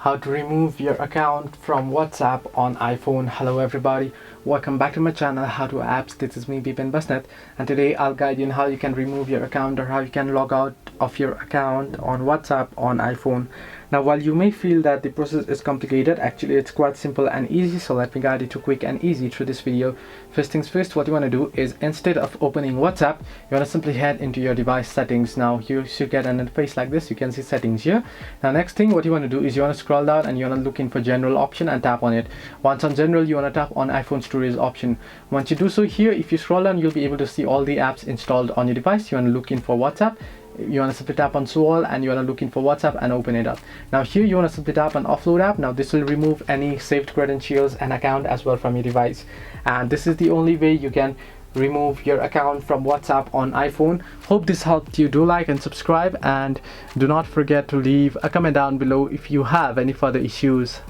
how to remove your account from WhatsApp on iPhone. Hello everybody, welcome back to my channel How to Apps. This is me Bipin Basnet, and today I'll guide you on how you can remove your account or how you can log out of your account on WhatsApp on iPhone. Now, while you may feel that the process is complicated, actually it's quite simple and easy, so let me guide you to quick and easy through this video. First things first, what you want to do is, instead of opening WhatsApp, you want to simply head into your device settings. Now you should get an interface like this. You can see settings here. Now next thing what you want to do is you want to scroll down and you want to look in for general option and tap on it. Once on general, you want to tap on iPhone storage option. Once you do so, here if you scroll down, you'll be able to see all the apps installed on your device. You want to look in for WhatsApp. You want to simply tap on show all and you want to look in for WhatsApp and open it up. Now here you want to simply tap on offload app. Now this will remove any saved credentials and account as well from your device, and this is the only way you can remove your account from WhatsApp on iPhone. Hope this helped you. Do like and subscribe, and do not forget to leave a comment down below if you have any further issues.